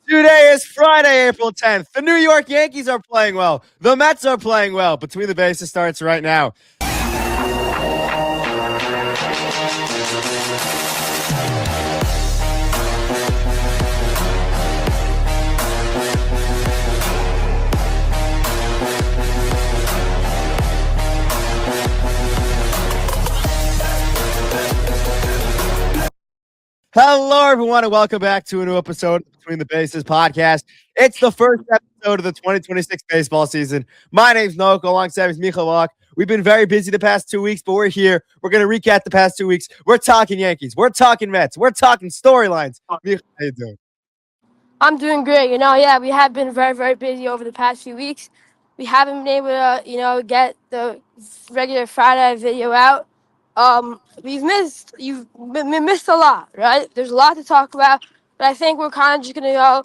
Today is Friday, April 10th. The New York Yankees are playing well. The Mets are playing well. Between the Bases starts right now. Hello, everyone, and welcome back to a new episode of Between the Bases podcast. It's the first episode of the 2026 baseball season. My name's Noak, alongside is Michael Walk. We've been very busy the past 2 weeks, but we're here. We're going to recap the past 2 weeks. We're talking Yankees. We're talking Mets. We're talking storylines. Michael, how you doing? I'm doing great. We have been very, very busy over the past few weeks. We haven't been able to, get the regular Friday video out. We missed a lot, right? There's a lot to talk about, but I think we're kind of just gonna go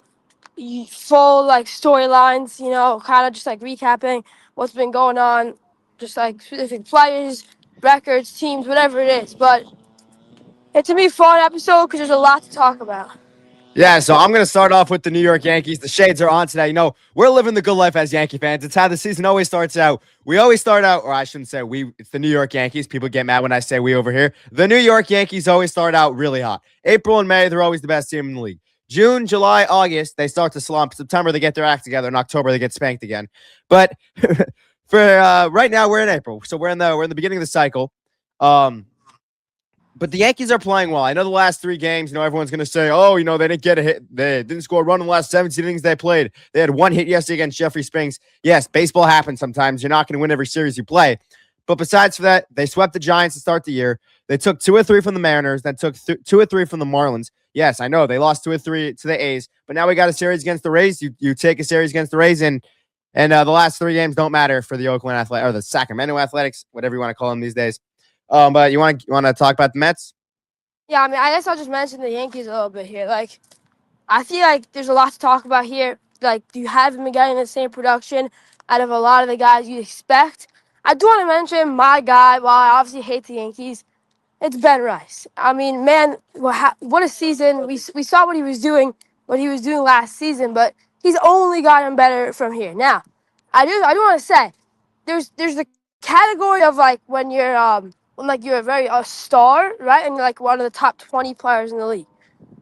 full like storylines. Kind of just like recapping what's been going on, just like specific players, records, teams, whatever it is. But it's gonna be a fun episode because there's a lot to talk about. Yeah, so I'm going to start off with the New York Yankees. The shades are on today. We're living the good life as Yankee fans. It's how the season always starts out. We always start out, or I shouldn't say we, it's the New York Yankees. People get mad when I say we over here. The New York Yankees always start out really hot. April and May, they're always the best team in the league. June, July, August, they start to slump. September, they get their act together. In October, they get spanked again. But for right now, we're in April. So we're in the beginning of the cycle. But the Yankees are playing well. I know the last 3 games, everyone's going to say, they didn't get a hit. They didn't score a run in the last 17 innings they played. They had 1 hit yesterday against Jeffrey Springs. Yes, baseball happens sometimes. You're not going to win every series you play. But besides for that, they swept the Giants to start the year. They took 2 or 3 from the Mariners, then took 2 or 3 from the Marlins. Yes, I know they lost 2 or 3 to the A's, but now we got a series against the Rays. You take a series against the Rays, and the last 3 games don't matter for the Oakland Athletics or the Sacramento Athletics, whatever you want to call them these days. But you want to talk about the Mets? Yeah, I guess I'll just mention the Yankees a little bit here. I feel like there's a lot to talk about here. You haven't been getting the same production out of a lot of the guys you'd expect. I do want to mention my guy, while I obviously hate the Yankees, it's Ben Rice. Man, what a season. We saw what he was doing last season, but he's only gotten better from here. Now, I do want to say, there's the category of when you're a star, right? And you're one of the top 20 players in the league.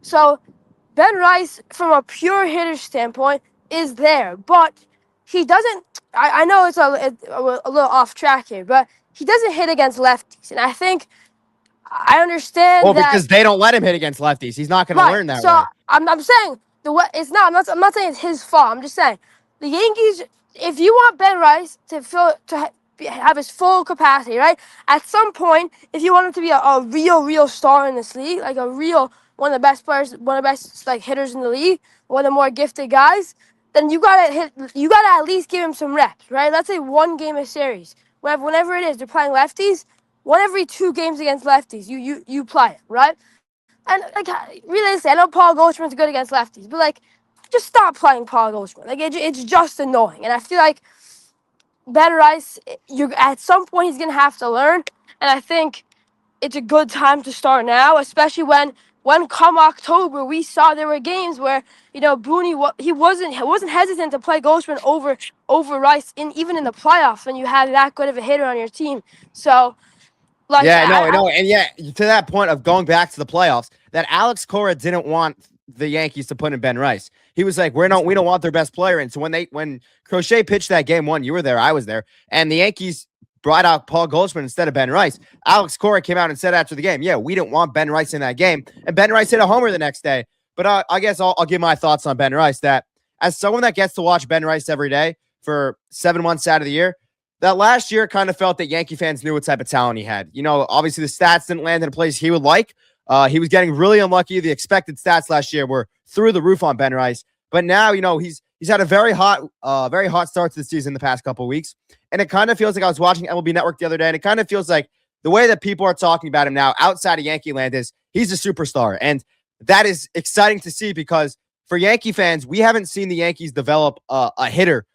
So Ben Rice, from a pure hitter standpoint, is there, but he doesn't. I know it's a little off track here, but he doesn't hit against lefties, and I think I understand Well, that. because they don't let him hit against lefties. He's not going to learn that So way. I'm saying the way it's not. I'm not saying it's his fault. I'm just saying the Yankees. If you want Ben Rice to have his full capacity, right? At some point, if you want him to be a real star in this league, like a real one of the best players, one of the best hitters in the league, one of the more gifted guys, then you gotta at least give him some reps, right? Let's say 1 game a series. Whenever it is, they're playing lefties. 1 every 2 games against lefties, you play it, right? And realistically, I know Paul Goldschmidt's good against lefties, but just stop playing Paul Goldschmidt. It's just annoying, and I feel like Ben Rice, at some point he's gonna have to learn, and I think it's a good time to start now, especially when come October we saw there were games where Booney he wasn't hesitant to play Goldschmidt over Rice even in the playoffs when you had that good of a hitter on your team. So I know. And to that point of going back to the playoffs, that Alex Cora didn't want the Yankees to put in Ben Rice. He was like, we don't want their best player. And so when Crochet pitched that game 1, you were there, I was there, and the Yankees brought out Paul Goldschmidt instead of Ben Rice. Alex Cora came out and said after the game, we didn't want Ben Rice in that game. And Ben Rice hit a homer the next day. But I guess I'll give my thoughts on Ben Rice, that as someone that gets to watch Ben Rice every day for 7 months out of the year, that last year kind of felt that Yankee fans knew what type of talent he had. Obviously the stats didn't land in a place he would like. He was getting really unlucky. The expected stats last year were through the roof on Ben Rice. But now, he's had a very hot start to the season the past couple of weeks. And it kind of feels like I was watching MLB Network the other day, and it kind of feels like the way that people are talking about him now outside of Yankee land is he's a superstar. And that is exciting to see, because for Yankee fans, we haven't seen the Yankees develop a hitter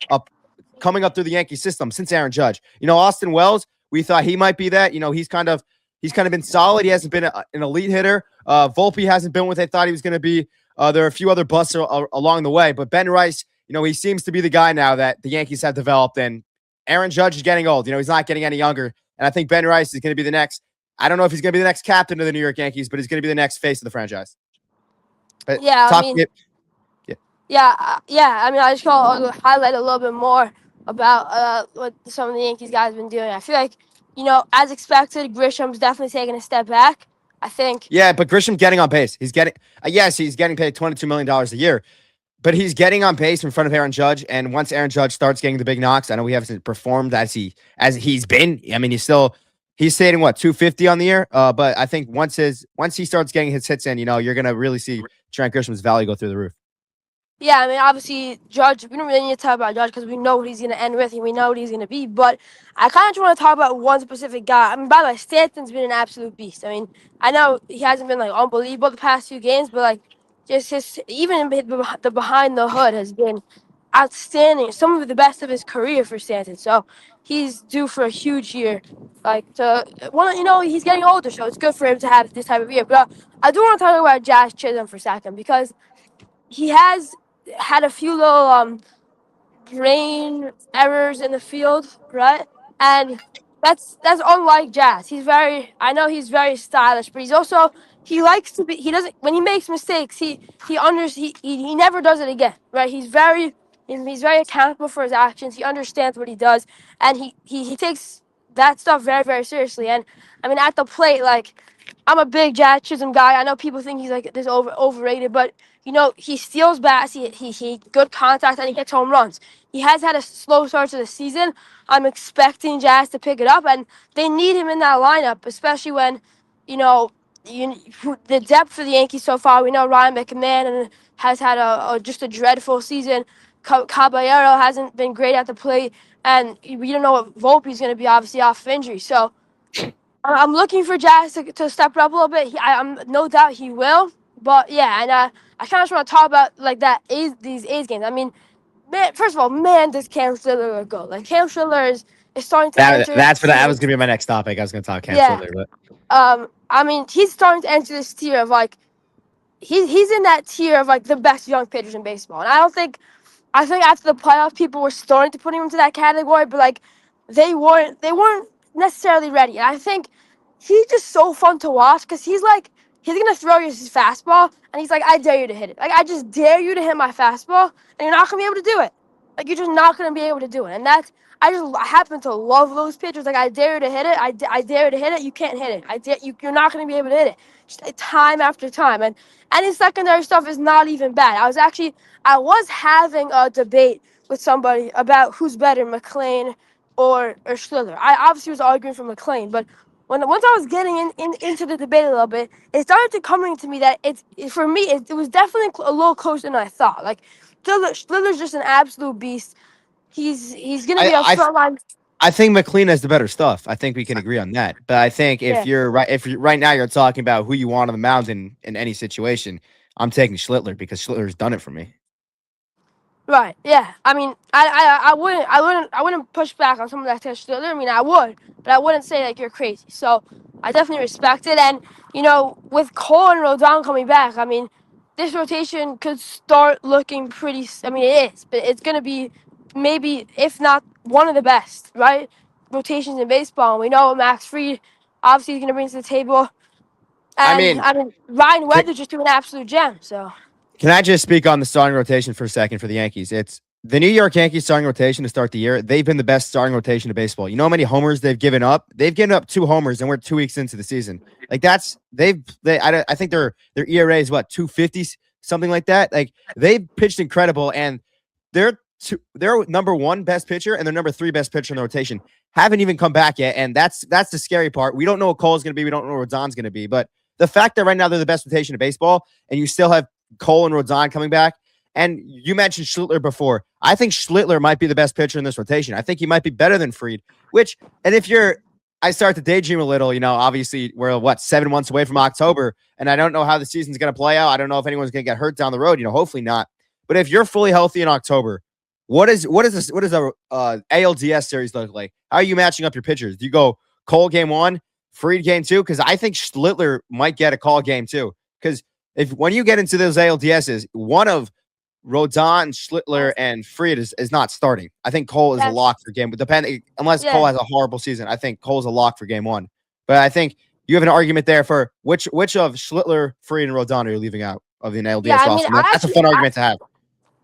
coming up through the Yankee system since Aaron Judge. Austin Wells, we thought he might be that. He's kind of been solid. He hasn't been an elite hitter. Volpe hasn't been what they thought he was going to be. There are a few other busts along the way, but Ben Rice, he seems to be the guy now that the Yankees have developed. And Aaron Judge is getting old. He's not getting any younger. And I think Ben Rice is going to be the next. I don't know if he's going to be the next captain of the New York Yankees, but he's going to be the next face of the franchise. But Yeah, I talk. mean, Yeah. yeah. I mean, I just want to highlight a little bit more about what some of the Yankees guys have been doing. I feel like, as expected, Grisham's definitely taking a step back. I think. Yeah, but Grisham getting on pace. He's getting yes, he's getting paid $22 million a year, but he's getting on pace in front of Aaron Judge. And once Aaron Judge starts getting the big knocks, I know he hasn't performed as he's been. I mean, he's hitting what 250 on the year. But I think once he starts getting his hits in, you're gonna really see Trent Grisham's value go through the roof. Yeah, I mean, obviously, Judge, we don't really need to talk about Judge because we know what he's going to end with and we know what he's going to be. But I kind of just want to talk about one specific guy. I mean, by the way, Stanton's been an absolute beast. I mean, I know he hasn't been, unbelievable the past few games, but, just even the behind the hood has been outstanding. Some of the best of his career for Stanton. So he's due for a huge year. He's getting older, so it's good for him to have this type of year. But I do want to talk about Josh Chisholm for a second because he has had a few little brain errors in the field, right? And that's unlike Jazz. I know he's very stylish, but he likes to be. He doesn't when he makes mistakes. He never does it again, right? He's very accountable for his actions. He understands what he does, and he takes that stuff very, very seriously. And I mean, at the plate, I'm a big Jazz Chisholm guy. I know people think he's this overrated, but he steals bats. He good contact, and he hits home runs. He has had a slow start to the season. I'm expecting Jazz to pick it up, and they need him in that lineup, especially when, the depth for the Yankees so far. We know Ryan McMahon has had just a dreadful season. Caballero hasn't been great at the plate, and we don't know what Volpe's going to be, obviously off of injury. So I'm looking for Jazz to step it up a little bit. I'm no doubt he will. But yeah, and I kind of just want to talk about these A's games. I mean, man, first of all, man, does Cam Schiller look good? Cam Schiller is starting to enter. That was gonna be my next topic. I was gonna talk Cam Schiller, but I mean, he's starting to enter this tier of he's in that tier of the best young pitchers in baseball, and I think after the playoffs, people were starting to put him into that category, but they weren't necessarily ready. And I think he's just so fun to watch because he's gonna throw you his fastball, and he's I dare you to hit it. I just dare you to hit my fastball, and you're not gonna be able to do it. You're just not gonna be able to do it. And I happen to love those pitchers. I dare you to hit it. I dare you to hit it. You can't hit it. You're not gonna be able to hit it. Just time after time. And his secondary stuff is not even bad. I was having a debate with somebody about who's better, McLean or Schiller. I obviously was arguing for McLean, but once I was getting into the debate a little bit, it started to coming to me that it was definitely a little closer than I thought. Schiller's just an absolute beast. He's gonna be a front line. I think McLean has the better stuff. I think we can agree on that. But I think if you're right now you're talking about who you want on the mound in any situation, I'm taking Schlittler because Schlittler's done it for me. Right. Yeah. I mean, I wouldn't push back on someone that says Schlittler. I mean, I would, but I wouldn't say you're crazy. So I definitely respect it. And with Cole and Rodon coming back, I mean, this rotation could start looking pretty. I mean, it is, but it's gonna be maybe, if not one of the best, right? Rotations in baseball. And we know Max Fried obviously is gonna bring to the table. And I mean Ryan Weather's just doing an absolute gem. So. Can I just speak on the starting rotation for a second for the Yankees? It's the New York Yankees starting rotation to start the year. They've been the best starting rotation of baseball. You know how many homers they've given up? They've given up 2 homers, and we're 2 weeks into the season. I think their ERA is what 250, something like that. They've pitched incredible, and their number 1 best pitcher and their number 3 best pitcher in the rotation haven't even come back yet, and that's the scary part. We don't know what Cole's going to be. We don't know what Rodon's going to be, but the fact that right now they're the best rotation of baseball, and you still have Cole and Rodon coming back. And you mentioned Schlittler before. I think Schlittler might be the best pitcher in this rotation. I think he might be better than Fried, I start to daydream a little, obviously we're 7 months away from October, and I don't know how the season's going to play out. I don't know if anyone's going to get hurt down the road, hopefully not. But if you're fully healthy in October, what does a ALDS series look like? How are you matching up your pitchers? Do you go Cole game 1, Fried game 2? Because I think Schlittler might get a call game 2. Because if when you get into those ALDSs, one of Rodon, Schlittler, and Fried is not starting. I think Cole is a That's lock for game, but depending unless Cole yeah. has a horrible season, I think Cole's a lock for game one. But I think you have an argument there for which of Schlittler, Fried, and Rodon are you leaving out of the Yeah, ALDS I mean, roster? That's a fun argument to have.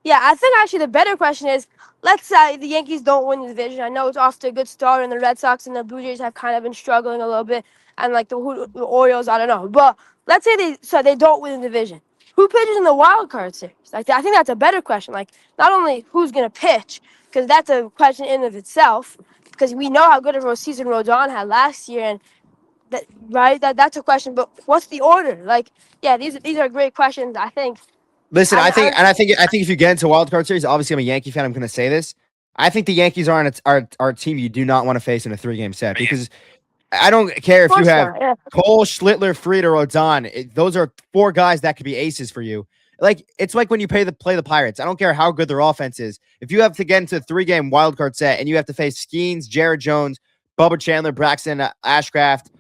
yeah, I think actually the better question is, let's say the Yankees don't win the division. I know it's off to a good start, and the Red Sox and the Blue Jays have kind of been struggling a little bit, and like the Orioles, I don't know. But let's say they don't win the division. Who pitches in the wild card series? Like I think that's a better question. Like not only who's gonna pitch, because that's a question in of itself. Because we know how good of a season Rodon had last year, and that right that's a question. But what's the order? Like yeah, these are great questions. I think. Listen, I I think if you get into wild card series, obviously I'm a Yankee fan. I'm going to say this. I think the Yankees are a team you do not want to face in a 3-game set because I don't care of if you course have not. Yeah. Cole, Schlittler, Fried, or Rodon. Those are 4 guys that could be aces for you. Like it's like when you play the Pirates. I don't care how good their offense is. If you have to get into a 3-game wild card set and you have to face Skeens, Jared Jones, Bubba Chandler, Braxton Ashcraft,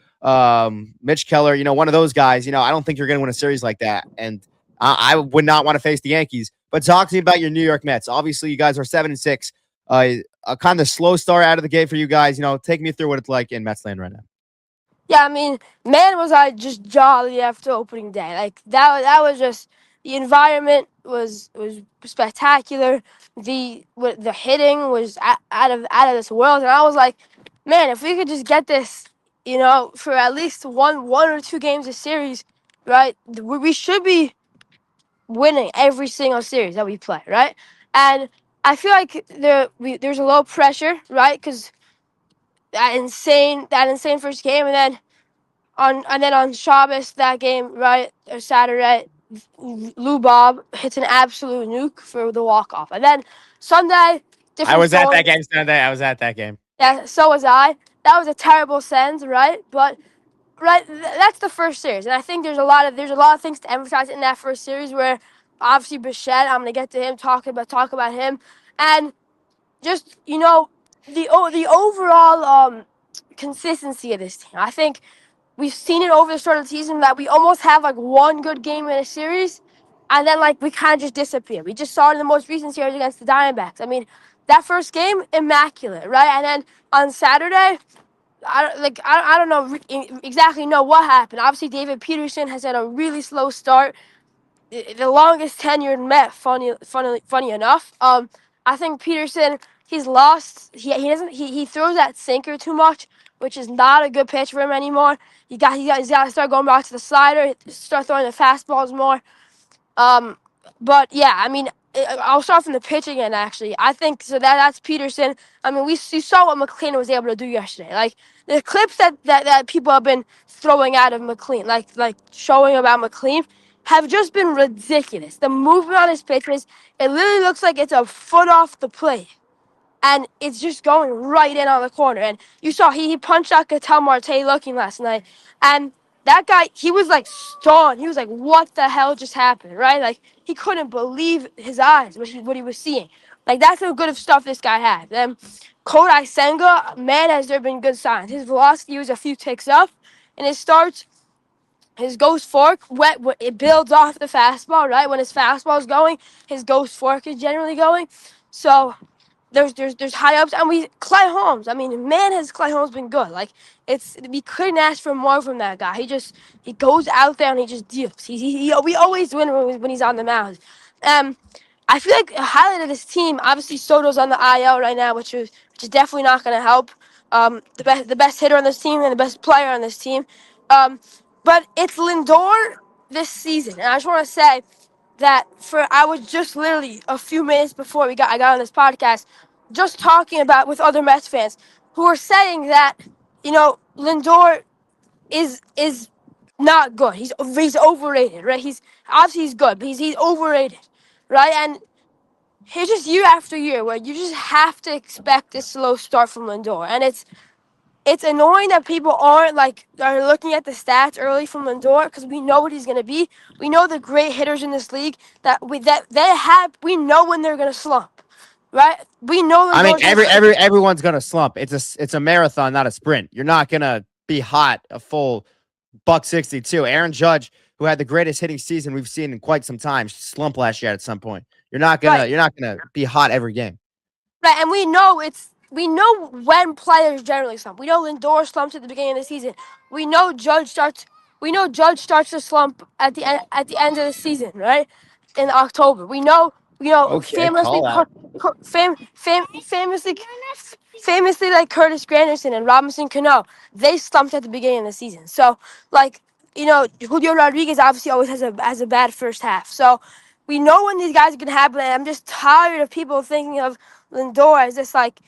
Mitch Keller, one of those guys. I don't think you're going to win a series like that. And I would not want to face the Yankees. But talk to me about your New York Mets. Obviously, you guys are 7-6. A kind of slow start out of the gate for you guys. Take me through what it's like in Mets land right now. Yeah, I mean, man, was I just jolly after opening day. Like that was just the environment was spectacular. The hitting was out of this world, and I was like, man, if we could just get this, for at least one or two games a series, right? We should be winning every single series that we play, right? And I feel like there's a low pressure, right? Because that insane first game, and then on Shabbos that game, right, or Saturday, Lou Bob hits an absolute nuke for the walk off, and then Sunday, I different was at that story. game Sunday. I was at that game. Yeah, so was I. That was a terrible send, right? But right, that's the first series, and I think there's a lot of things to emphasize in that first series where obviously Bichette, I'm gonna get to him talk about him, and just the overall consistency of this team. I think we've seen it over the start of the season that we almost have like one good game in a series, and then like we kind of just disappear. We just saw it in the most recent series against the Diamondbacks. I mean, that first game, immaculate, right? And then on Saturday, I don't know exactly know what happened. Obviously, David Peterson has had a really slow start, the longest tenured Met. Funny enough. I think Peterson, he's lost. He doesn't he throws that sinker too much, which is not a good pitch for him anymore. He's got to start going back to the slider, start throwing the fastballs more. Um, but yeah, I mean, I'll start from the pitching end. Actually, I think so. That's Peterson. I mean, we saw what McLean was able to do yesterday. Like the clips that people have been throwing out of McLean, like showing about McLean, have just been ridiculous. The movement on his pitches, it literally looks like it's a foot off the plate, and it's just going right in on the corner. And you saw he punched out Ketel Marte looking last night, and that guy, he was like stunned. He was like, "What the hell just happened?" Right? Like he couldn't believe his eyes what he was seeing. Like that's how good of stuff this guy had. Then Kodai Senga, man, has there been good signs. His velocity was a few ticks up, and his starts. His ghost fork, it builds off the fastball, right? When his fastball is going, his ghost fork is generally going. So there's high ups, and Clay Holmes. I mean, man, has Clay Holmes been good? Like we couldn't ask for more from that guy. He goes out there and he just deals. We always win when he's on the mound. Um, I feel like a highlight of this team. Obviously, Soto's on the IL right now, which is definitely not going to help. The best hitter on this team and the best player on this team. But it's Lindor this season, and I just want to say that I was just literally a few minutes before I got on this podcast, just talking about with other Mets fans who were saying that Lindor is not good. He's overrated, right? He's good, but he's overrated, right? And it's just year after year where you just have to expect this slow start from Lindor, and it's annoying that people are looking at the stats early from Lindor because we know what he's going to be. We know the great hitters in this league we know when they're going to slump, right? We know I mean, Lindor's going to everyone's gonna slump. It's a marathon, not a sprint. You're not gonna be hot a full buck 62. Aaron Judge, who had the greatest hitting season we've seen in quite some time, slump last year at some point. Right. You're not gonna be hot every game. Right, and we know when players generally slump. We know Lindor slumps at the beginning of the season. We know Judge starts to slump at the end of the season, right? In October. Okay, Famously call out. famously like Curtis Granderson and Robinson Cano, they slumped at the beginning of the season. So like, Julio Rodriguez obviously always has a bad first half. So we know when these guys are gonna happen, and I'm just tired of people thinking of Lindor as this like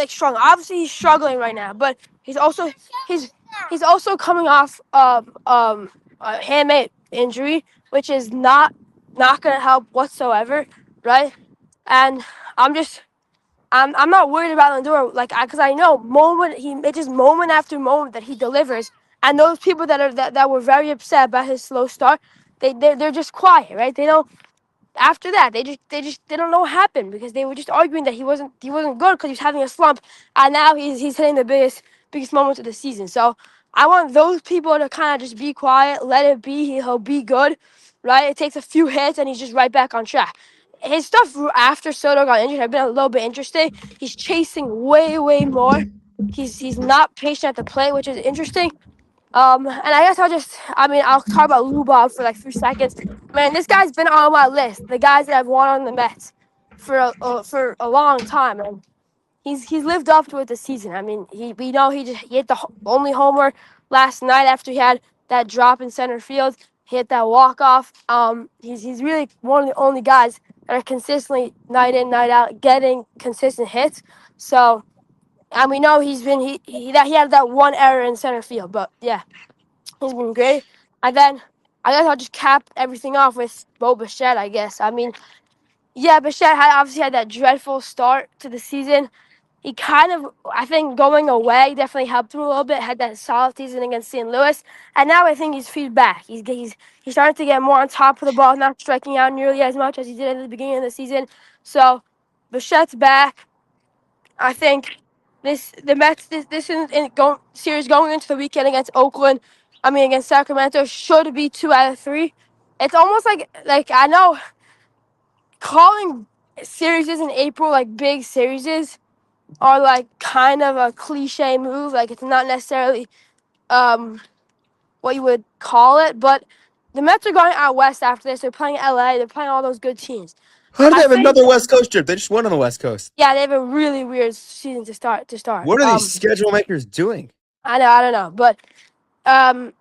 strong. Obviously, he's struggling right now, but he's he's also coming off a handmade injury, which is not gonna help whatsoever, right? And I'm just I'm not worried about Lindor because I know it's just moment after moment that he delivers, and those people that were very upset about his slow start, they're just quiet, right? They don't after that they don't know what happened because they were just arguing that he wasn't good because he was having a slump, and now he's hitting the biggest moments of the season. So I want those people to kind of just be quiet, let it be. He'll be good, right? It takes a few hits and he's just right back on track. His stuff after Soto got injured have been a little bit interesting. He's chasing way more. He's not patient at the plate, which is interesting. And I guess I'll talk about Lou Bob for like 3 seconds. Man, this guy's been on my list. The guys that I've won on the Mets for a long time, and he's lived up to it this season. I mean, we know he hit the only homer last night after he had that drop in center field. He hit that walk off. He's really one of the only guys that are consistently night in night out getting consistent hits. So. And we know he had that one error in center field, but yeah, he's been great. And then I guess I'll just cap everything off with Bo Bichette, I guess. I mean, yeah, Bichette obviously had that dreadful start to the season. He kind of, I think, going away definitely helped him a little bit. Had that solid season against St. Louis, and now I think he's feedback. He's starting to get more on top of the ball, not striking out nearly as much as he did at the beginning of the season. So Bichette's back. I think the Mets series going into the weekend against against Sacramento should be 2 out of 3. It's almost like I know calling series in April like big series are like kind of a cliche move. Like it's not necessarily what you would call it, but the Mets are going out west after this. They're playing LA. They're playing all those good teams. How do they I have think another West Coast trip? They just won on the West Coast. yeah, they have a really weird season to start. What are these schedule makers doing? I don't know, but um,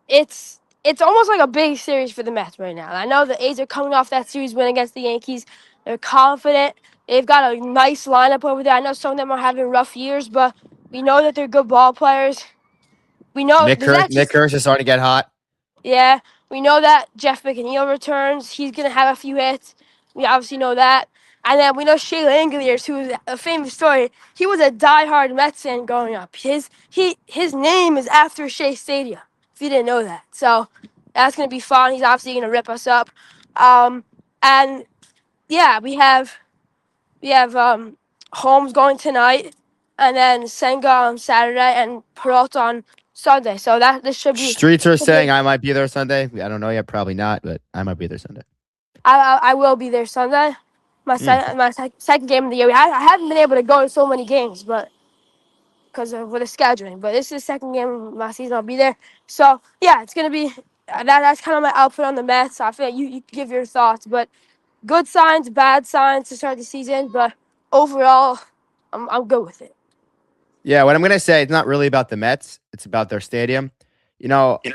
it's almost like a big series for the Mets right now. I know the A's are coming off that series win against the Yankees. They're confident. They've got a nice lineup over there. I know some of them are having rough years, but we know that they're good ball players. We know the Nick Kurz is starting to get hot. yeah, we know that Jeff McNeil returns. He's going to have a few hits. We obviously know that. And then we know Shea Langeliers, who is a famous story. He was a diehard Mets fan growing up. His name is after Shea Stadium, if you didn't know that. So that's going to be fun. He's obviously going to rip us up. And, yeah, we have Holmes going tonight, and then Senga on Saturday, and Peralta on Sunday. So this should be. Streets are saying I might be there Sunday. I don't know yet, probably not, but I might be there Sunday. I will be there Sunday. My second game of the year. I haven't been able to go to so many games, but because of with the scheduling. But this is the second game of my season. I'll be there. So yeah, it's gonna be that's kind of my output on the Mets. I feel like you give your thoughts, but good signs, bad signs to start the season. But overall, I'm good with it. Yeah, what I'm gonna say, it's not really about the Mets. It's about their stadium.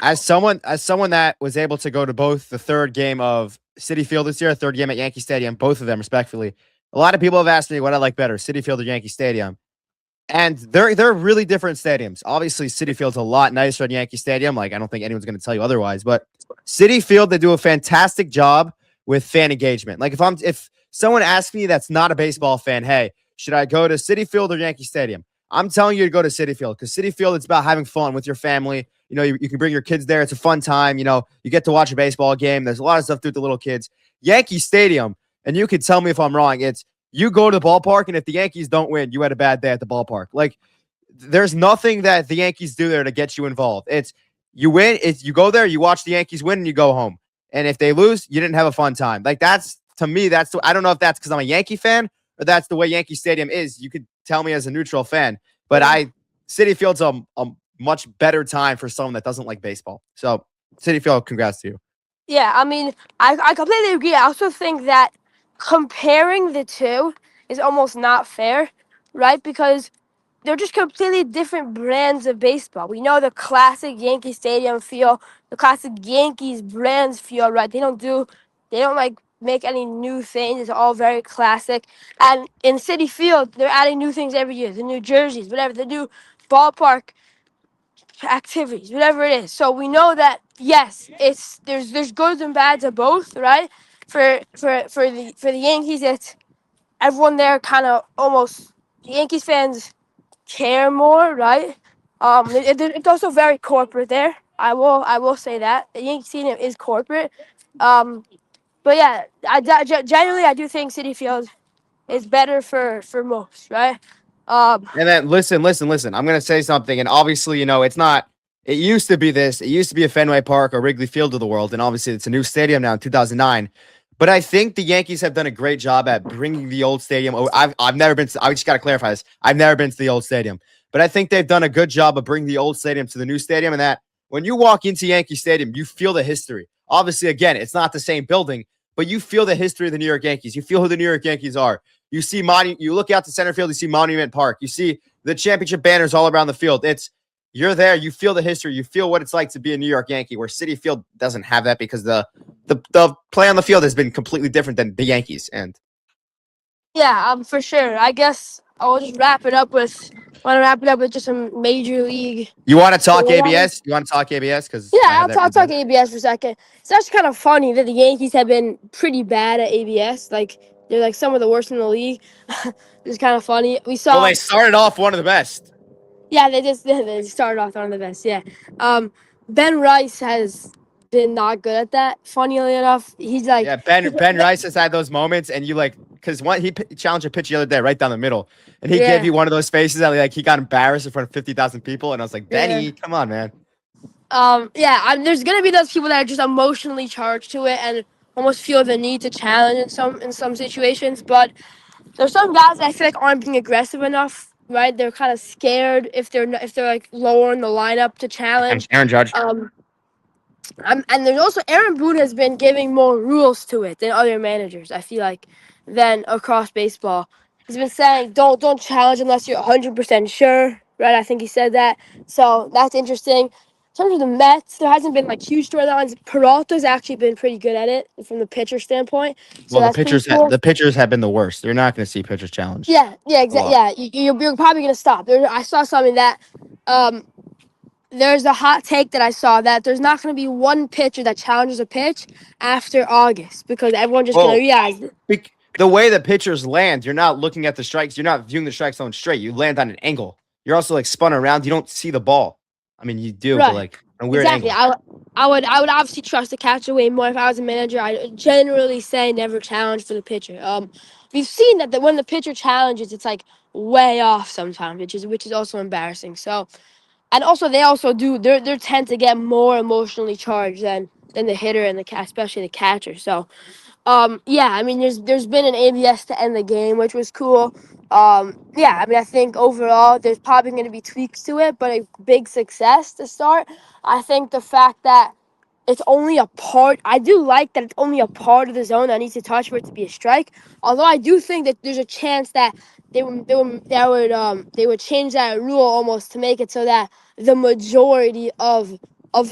As someone that was able to go to both the third game of Citi Field this year, third game at Yankee Stadium, both of them respectfully. A lot of people have asked me what I like better, Citi Field or Yankee Stadium. And they're really different stadiums. Obviously, Citi Field's a lot nicer than Yankee Stadium. Like, I don't think anyone's going to tell you otherwise. But Citi Field, they do a fantastic job with fan engagement. Like, if someone asks me that's not a baseball fan, hey, should I go to Citi Field or Yankee Stadium? I'm telling you to go to Citi Field because Citi Field, it's about having fun with your family. You can bring your kids there. It's a fun time. You get to watch a baseball game. There's a lot of stuff to do with the little kids. Yankee Stadium, and you can tell me if I'm wrong, it's you go to the ballpark, and if the Yankees don't win, you had a bad day at the ballpark. Like, there's nothing that the Yankees do there to get you involved. It's you win. If you go there, you watch the Yankees win, and you go home. And if they lose, you didn't have a fun time. Like that's to me, I don't know if that's because I'm a Yankee fan or that's the way Yankee Stadium is. You could tell me as a neutral fan, but Yeah. City Field's a much better time for someone that doesn't like baseball. So City Field, congrats to you. Yeah, I mean, I completely agree. I also think that comparing the two is almost not fair, right? Because they're just completely different brands of baseball. We know the classic Yankee Stadium feel, the classic Yankees brands feel, right? They don't like make any new things. It's all very classic. And in City Field, they're adding new things every year. The new jerseys, whatever, the new ballpark activities, whatever it is. So we know that yes, there's goods and bads of both, right? For the Yankees, it's everyone there kind of almost the Yankees fans care more, right? It's also very corporate there. I will say that the Yankee Stadium is corporate. Um, but yeah, generally I do think City Field is better for most, right? Um, And then listen. I'm gonna say something, and obviously, it's not. It used to be this. It used to be a Fenway Park or Wrigley Field of the world, and obviously, it's a new stadium now in 2009. But I think the Yankees have done a great job at bringing the old stadium. I've never been. I just got to clarify this. I've never been to the old stadium, but I think they've done a good job of bringing the old stadium to the new stadium, and that when you walk into Yankee Stadium, you feel the history. Obviously, again, it's not the same building, but you feel the history of the New York Yankees. You feel who the New York Yankees are. You see you look out to center field, you see Monument Park. You see the championship banners all around the field. You're there, you feel the history, you feel what it's like to be a New York Yankee, where City Field doesn't have that because the play on the field has been completely different than the Yankees. And yeah, for sure. I guess I'll just want to wrap it up with just some major league. you want to talk storylines. ABS? You want to talk ABS? Because Yeah, I have that I'll written talk down. ABS for a second. It's actually kind of funny that the Yankees have been pretty bad at ABS. Like they're like some of the worst in the league. It's kind of funny. We Well, saw, they started off one of the best. yeah, they started off one of the best. Yeah, Ben Rice has been not good at that. Funnily enough, he's like, Yeah, Ben Rice has had those moments, and you like because he challenged a pitch the other day right down the middle, and he gave yeah, you one of those faces that like he got embarrassed in front of 50,000 people, and I was like, yeah. Benny, come on, man. Yeah, there's gonna be those people that are just emotionally charged to it and almost feel the need to challenge in some situations. But there's some guys that I feel like aren't being aggressive enough. Right, they're kind of scared if they're like lower in the lineup to challenge. Aaron Judge. Um, and there's also Aaron Boone has been giving more rules to it than other managers. I feel like than across baseball. He's been saying don't challenge unless you're 100% sure. Right, I think he said that. So that's interesting. In terms of the Mets, there hasn't been like huge storylines. Peralta's actually been pretty good at it from the pitcher standpoint. So Well, that's pretty cool. the pitchers have been the worst. You're not going to see pitchers challenged Yeah, a exactly. lot. Yeah, you're probably gonna stop. I saw something that um, there's a hot take that I saw that there's not going to be one pitcher that challenges a pitch after August because everyone's just going to Well, realize the way the pitchers land, you're not looking at the strikes. You're not viewing the strike zone straight. You land on an angle. You're also like spun around. You don't see the ball. I mean, you do, but right. like a weird Exactly. angle. I would obviously trust the catcher way more if I was a manager. I generally say never challenge for the pitcher. We've seen that when the pitcher challenges, it's like way off sometimes, which is also embarrassing. So, and also they also do they tend to get more emotionally charged than the hitter and especially the catcher. So yeah, I mean, there's been an ABS to end the game, which was cool. Yeah, I mean, I think overall there's probably going to be tweaks to it, but a big success to start. I think the fact that it's only a part. I do like that it's only a part of the zone that needs to touch for it to be a strike. Although I do think that there's a chance that they would change that rule almost to make it so that the majority of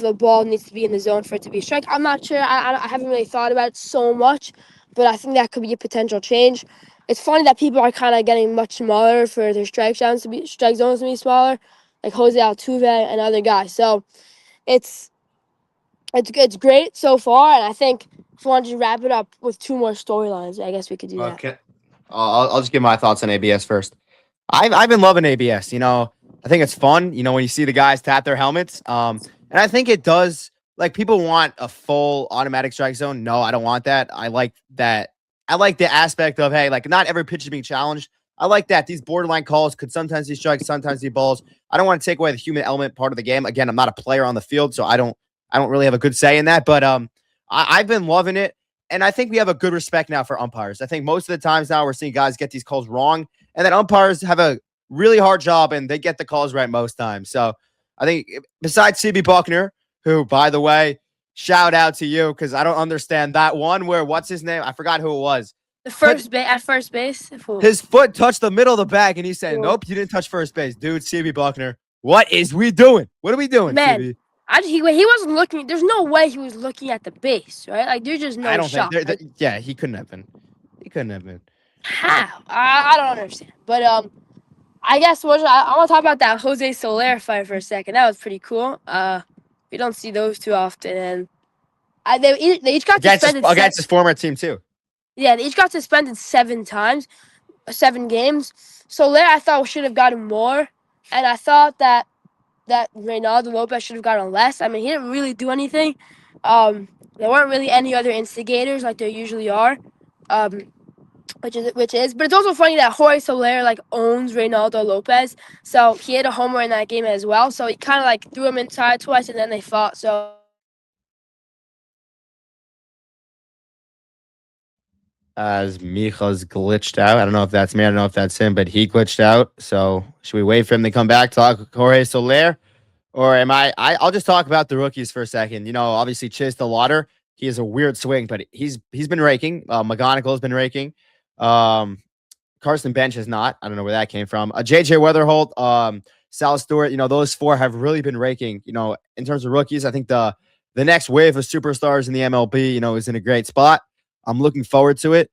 the ball needs to be in the zone for it to be a strike. I'm not sure. I haven't really thought about it so much, but I think that could be a potential change. It's funny that people are kind of getting much smaller for their strike zones to be smaller, like Jose Altuve and other guys. So it's it's great so far, and I think if we want to wrap it up with two more storylines, I guess we could do that. Okay. I'll just give my thoughts on ABS first. I've been loving ABS. I think it's fun. When you see the guys tap their helmets. And I think it does. Like people want a full automatic strike zone. No, I don't want that. I like that. I like the aspect of hey, like not every pitch is being challenged, I like that. These borderline calls could sometimes be strikes, sometimes be balls. I don't want to take away the human element part of the game. Again, I'm not a player on the field, so I don't really have a good say in that. But I've been loving it, and I think we have a good respect now for umpires. I think most of the times now we're seeing guys get these calls wrong, and then umpires have a really hard job, and they get the calls right most times. So I think besides CB Buckner, who, by the way, shout out to you because I don't understand that one where what's his name? I forgot who it was. The first base at first base. His foot touched the middle of the bag, and he said, Cool. "Nope, you didn't touch first base, dude." CB Buckner, what is we doing? What are we doing, Man, CB? he wasn't looking. There's no way he was looking at the base, right? Like there's just no I don't shot. think. Yeah, he couldn't have been. He couldn't have been. How? I don't understand. But I guess I want to talk about that Jose Soler fight for a second. That was pretty cool. We don't see those too often, and they each got suspended against his former team too. Yeah, they each got suspended 7 times, 7 games. Soler, I thought, should have gotten more, and I thought that Reynaldo Lopez should have gotten less. I mean, he didn't really do anything. There weren't really any other instigators like there usually are, which is. But it's also funny that Jorge Soler like owns Reynaldo Lopez, so he hit a homer in that game as well. So he kind of like threw him inside twice, and then they fought. So. As Micha's glitched out. I don't know if that's me. I don't know if that's him, but he glitched out. So should we wait for him to come back, talk Jorge Soler? Or am I'll just talk about the rookies for a second. You know, obviously Chase the Lauder, he has a weird swing, but he's been raking. McGonigal's been raking. Carson Bench has not. I don't know where that came from. JJ Weatherholt, Sal Stewart, you know, those 4 have really been raking. You know, in terms of rookies, I think the next wave of superstars in the MLB, you know, is in a great spot. I'm looking forward to it.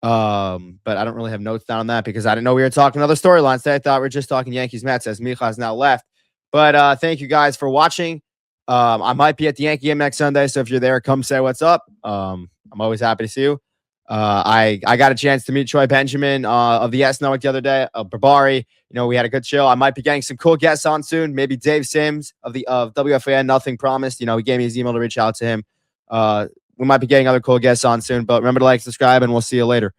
But I don't really have notes down on that because I didn't know we were talking other storylines today. I thought we were just talking Yankees Mets as Micha has now left. But thank you guys for watching. I might be at the Yankee game next Sunday, so if you're there, come say what's up. I'm always happy to see you. I got a chance to meet Troy Benjamin of the S Network the other day, Barbari. You know, we had a good show. I might be getting some cool guests on soon. Maybe Dave Sims of WFAN. Nothing promised. You know, he gave me his email to reach out to him. We might be getting other cool guests on soon, but remember to like, subscribe, and we'll see you later.